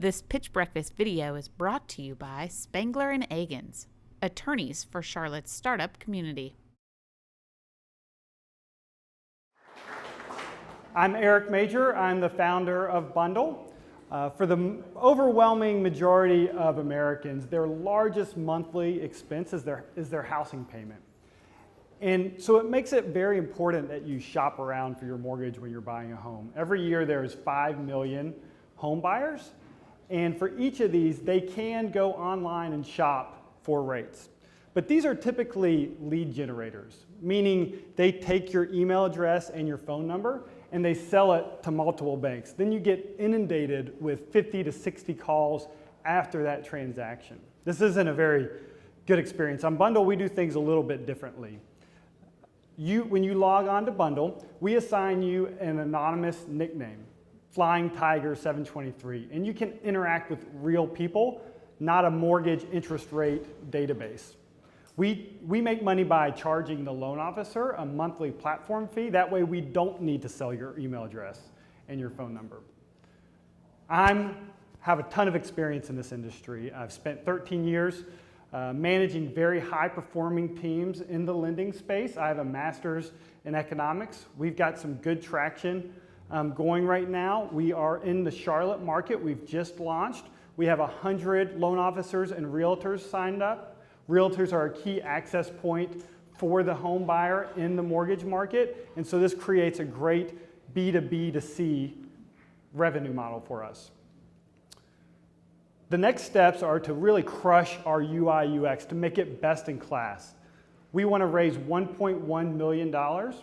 This Pitch Breakfast video is brought to you by Spangler & Agins, attorneys for Charlotte's startup community. I'm Eric Major. I'm the founder of Bundle. For the overwhelming majority of Americans, their largest monthly expense is their housing payment. And so it makes it very important that you shop around for your mortgage when you're buying a home. Every year there's 5 million home buyers. And for each of these, they can go online and shop for rates. But these are typically lead generators, meaning they take your email address and your phone number and they sell it to multiple banks. Then you get inundated with 50 to 60 calls after that transaction. This isn't a very good experience. On Bundle, we do things a little bit differently. When you log on to Bundle, we assign you an anonymous nickname, Flying Tiger 723, and you can interact with real people, not a mortgage interest rate database. We make money by charging the loan officer a monthly platform fee. That way we don't need to sell your email address and your phone number. I have a ton of experience in this industry. I've spent 13 years managing very high-performing teams in the lending space. I have a master's in economics. We've got some good traction going right now. We are in the Charlotte market. We've just launched. We have 100 loan officers and realtors signed up. Realtors are a key access point for the home buyer in the mortgage market. And so this creates a great B2B2C revenue model for us. The next steps are to really crush our UI UX to make it best in class. We want to raise $1.1 million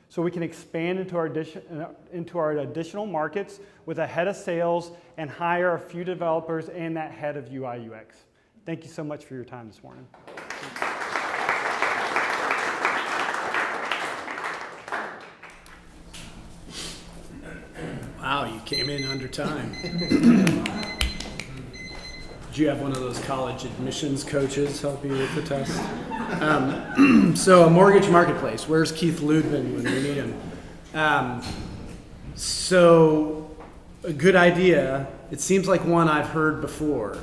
so we can expand into our additional markets with a head of sales and hire a few developers and that head of UI UX. Thank you so much for your time this morning. Wow, you came in under time. Did you have one of those college admissions coaches help you with the test? So a mortgage marketplace, where's Keith Ludman when we need him? So a good idea, it seems like one I've heard before.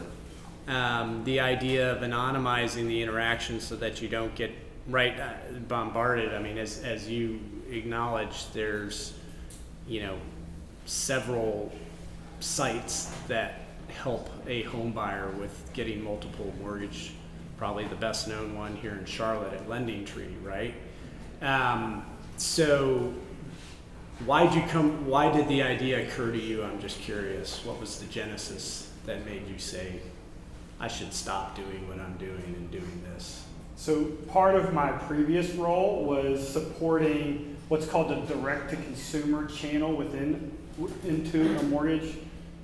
The idea of anonymizing the interaction so that you don't get bombarded. I mean, as you acknowledge, there's, several sites that help a home buyer with getting multiple mortgage, probably the best known one here in Charlotte at Lending Tree, right? So why did the idea occur to you? I'm just curious. What was the genesis that made you say, I should stop doing what I'm doing and doing this? So part of my previous role was supporting what's called a direct-to-consumer channel into a mortgage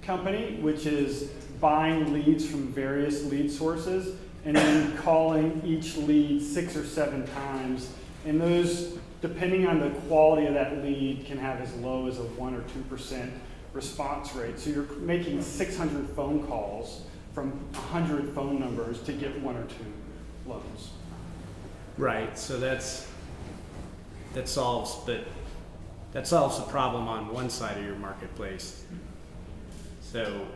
company, which is buying leads from various lead sources and then calling each lead 6 or 7 times. And those, depending on the quality of that lead, can have as low as a 1 or 2% response rate. So you're making 600 phone calls from 100 phone numbers to get 1 or 2 loans. Right, so that solves the problem on one side of your marketplace. So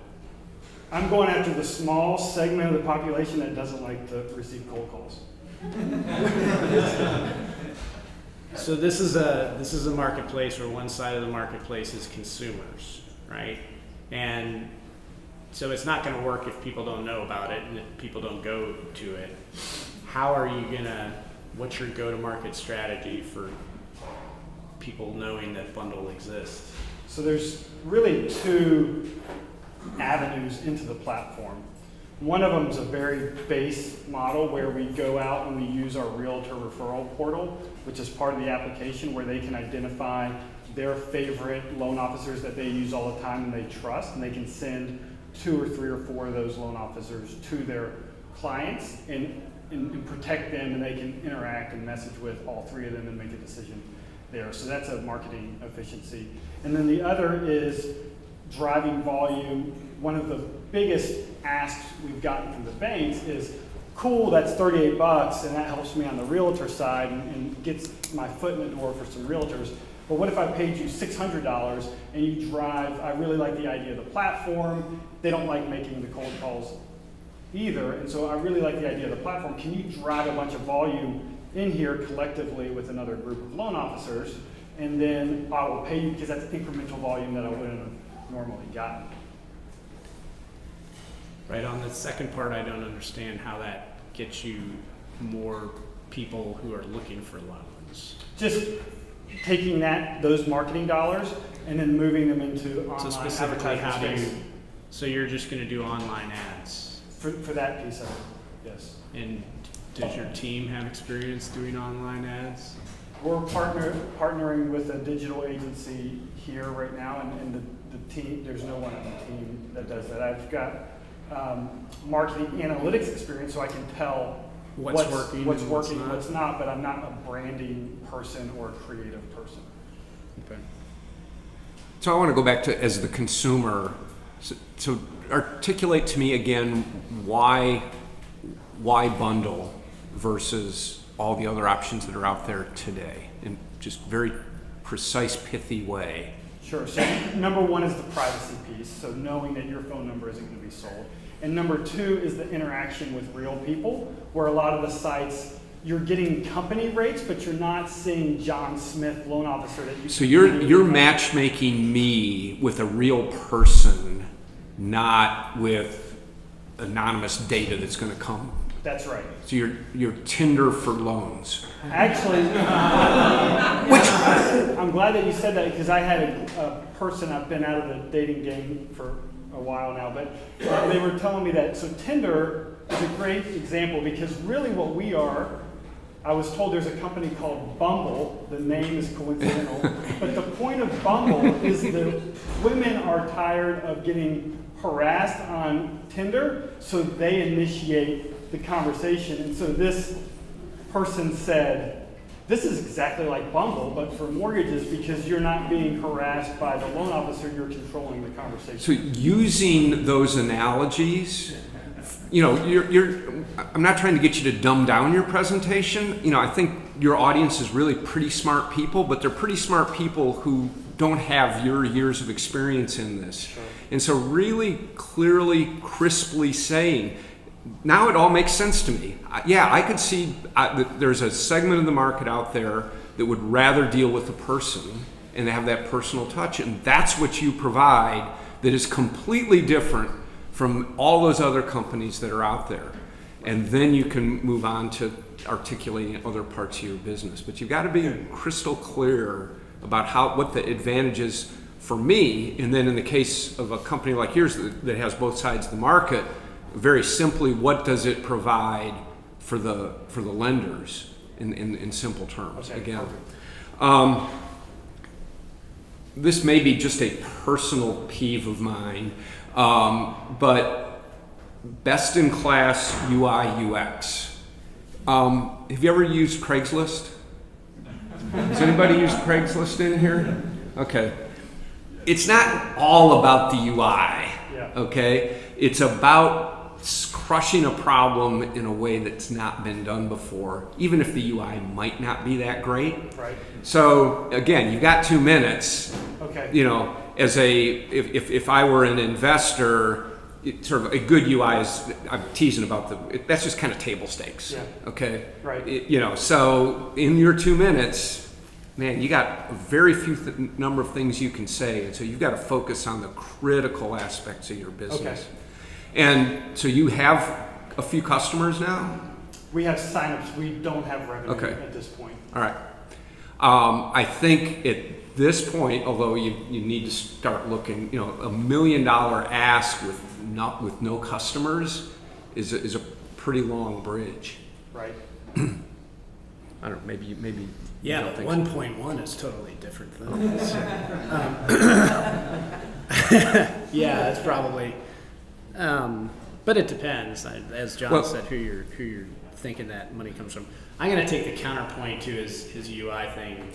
I'm going after the small segment of the population that doesn't like to receive cold calls. So this is a marketplace where one side of the marketplace is consumers, right? And so it's not going to work if people don't know about it and if people don't go to it. What's your go-to-market strategy for people knowing that Bundle exists? So there's really 2 avenues into the platform. One of them is a very base model where we go out and we use our realtor referral portal, which is part of the application where they can identify their favorite loan officers that they use all the time and they trust, and they can send 2 or 3 or 4 of those loan officers to their clients and protect them, and they can interact and message with all 3 of them and make a decision there. So that's a marketing efficiency. And then the other is driving volume. One of the biggest asks we've gotten from the banks is, cool, that's $38 and that helps me on the realtor side and gets my foot in the door for some realtors. But what if I paid you $600 and you drive, I really like the idea of the platform. They don't like making the cold calls either, and so I really like the idea of the platform. Can you drive a bunch of volume in here collectively with another group of loan officers, and then I will pay you because that's incremental volume that I wouldn't have normally gotten. Right, on the second part, I don't understand how that gets you more people who are looking for loans. Just taking those marketing dollars and then moving them into online So specifically, how do advertising you, so you're just gonna do online ads? for that piece of it, yes. And does your team have experience doing online ads? We're partnering with a digital agency here right now, and the team, there's no one on the team that does that. I've got marketing analytics experience, so I can tell What's working, what's not, but I'm not a branding person or a creative person. Okay. So I want to go back to, as the consumer, so articulate to me again why bundle versus all the other options that are out there today, in just very precise, pithy way. Sure, so number one is the privacy piece, so knowing that your phone number isn't going to be sold. And number two is the interaction with real people, where a lot of the sites, you're getting company rates, but you're not seeing John Smith, loan officer that you. So you're matchmaking me with a real person, not with anonymous data that's going to come. That's right. So you're Tinder for loans. Actually, I'm glad that you said that, because I had a person, I've been out of the dating game for a while now, but they were telling me that, so Tinder is a great example, because really what we are, I was told there's a company called Bumble, the name is coincidental, but the point of Bumble is that women are tired of getting harassed on Tinder, so they initiate the conversation. And so this person said, this is exactly like Bumble, but for mortgages, because you're not being harassed by the loan officer, you're controlling the conversation. So using those analogies, you know, I'm not trying to get you to dumb down your presentation. You know, I think your audience is really pretty smart people, but they're pretty smart people who don't have your years of experience in this. Sure. And so really clearly, crisply saying, now it all makes sense to me. Yeah, I could see that there's a segment of the market out there that would rather deal with a person and have that personal touch, and that's what you provide that is completely different from all those other companies that are out there. And then you can move on to articulating other parts of your business. But you've got to be crystal clear about what the advantage is for me, and then in the case of a company like yours that has both sides of the market, very simply, what does it provide for the lenders in simple terms? Okay, again, this may be just a personal peeve of mine, but best in class UI UX. Have you ever used Craigslist? Has anybody used Craigslist in here? Okay. It's not all about the UI. Yeah. Okay? It's about crushing a problem in a way that's not been done before, even if the UI might not be that great. Right. So again, you got 2 minutes. Okay. You know, if I were an investor, sort of a good UI is, I'm teasing about that's just kind of table stakes. Yeah. Okay. Right. You know, so in your 2 minutes, man, you got a very few number of things you can say, and so you've got to focus on the critical aspects of your business. Okay. And so you have a few customers now? We have signups. We don't have revenue at this point. All right. I think at this point, although you need to start looking, you know, $1 million ask with no customers is a pretty long bridge. Right. I don't know. Maybe. Yeah, 1.1 is totally different than this. Yeah, it's probably. But it depends, as John said, who you're thinking that money comes from. I'm going to take the counterpoint to his UI thing,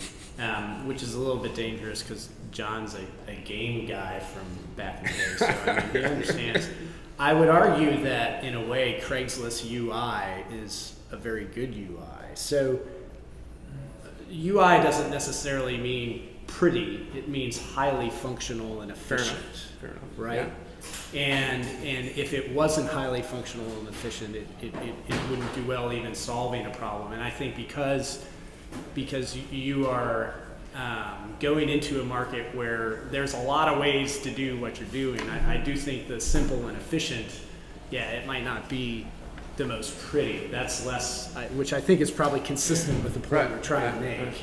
which is a little bit dangerous because John's a game guy from back in the day, so I mean, he understands. I would argue that in a way, Craigslist UI is a very good UI. So UI doesn't necessarily mean pretty, it means highly functional and efficient. Fair enough. Right? And if it wasn't highly functional and efficient, it wouldn't do well even solving a problem. And I think because you are going into a market where there's a lot of ways to do what you're doing, I do think the simple and efficient, yeah, it might not be the most pretty. That's less, which I think is probably consistent with the point we're trying to make.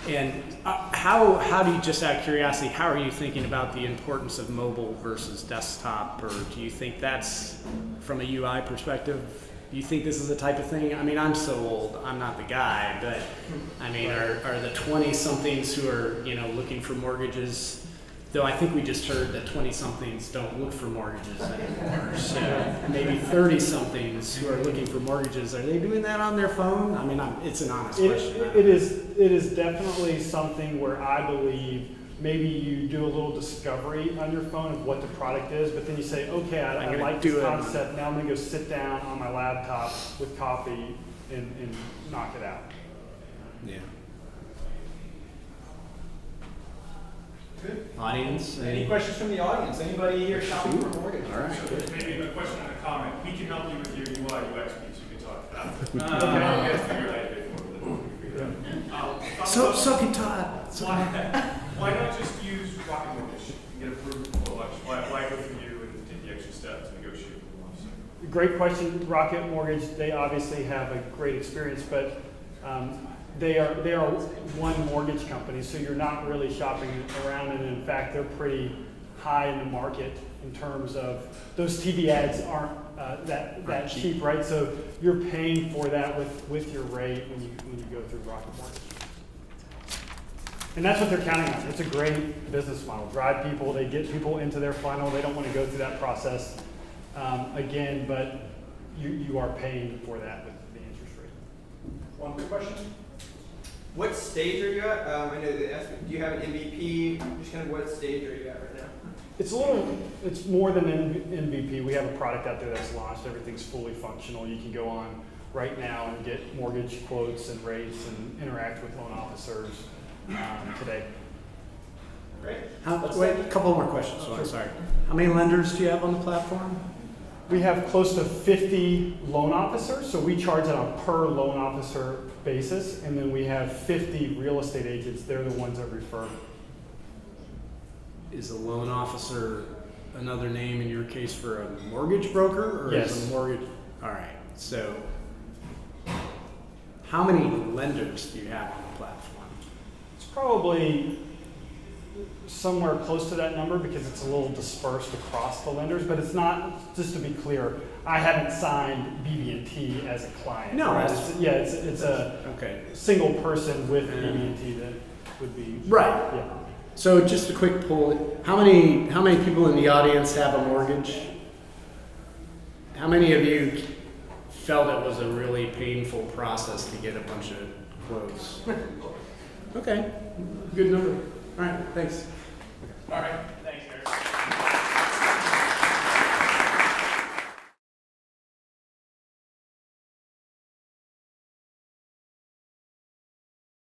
And how do you, just out of curiosity, how are you thinking about the importance of mobile versus desktop? Or do you think that's, from a UI perspective, do you think this is the type of thing? I mean, I'm so old, I'm not the guy, but I mean, are the 20-somethings who are, looking for mortgages, though I think we just heard that 20-somethings don't look for mortgages anymore. So maybe 30-somethings who are looking for mortgages, are they doing that on their phone? I mean, it's an honest question. It is definitely something where I believe maybe you do a little discovery on your phone of what the product is, but then you say, okay, I like this concept. Now I'm going to go sit down on my laptop with coffee and knock it out. Yeah. Good. Audience? Any questions from the audience? Anybody here shopping for a mortgage? All right. Maybe a question and a comment. We can help you with your UI UX piece. You can talk about it. So can Todd. Why not just use Rocket Mortgage and get approved for much? Why go through you and take the extra step to negotiate with the officer? Great question. Rocket Mortgage, they obviously have a great experience, but they are one mortgage company, so you're not really shopping around, and in fact, they're pretty high in the market in terms of those TV ads aren't that cheap, right? So you're paying for that with your rate when you go through Rocket Mortgage. And that's what they're counting on. It's a great business model. Drive people, they get people into their funnel. They don't want to go through that process again, but you are paying for that with the interest rate. One quick question. What stage are you at? I know they asked me, do you have an MVP? Just kind of what stage are you at right now? It's more than an MVP. We have a product out there that's launched. Everything's fully functional. You can go on right now and get mortgage quotes and rates and interact with loan officers today. Great. Wait, a couple more questions. Sorry. How many lenders do you have on the platform? We have close to 50 loan officers, so we charge on a per loan officer basis, and then we have 50 real estate agents. They're the ones that refer. Is a loan officer another name in your case for a mortgage broker? Or Yes. Is a mortgage? All right. So how many lenders do you have on the platform? It's probably somewhere close to that number because it's a little dispersed across the lenders, but it's not, just to be clear, I haven't signed BB&T as a client. No, right? that's- It's a Okay. single person with BB&T that would be. Right. Yeah. So just a quick poll. How many people in the audience have a mortgage? How many of you felt it was a really painful process to get a bunch of quotes? Okay. Good number. All right. Thanks. All right.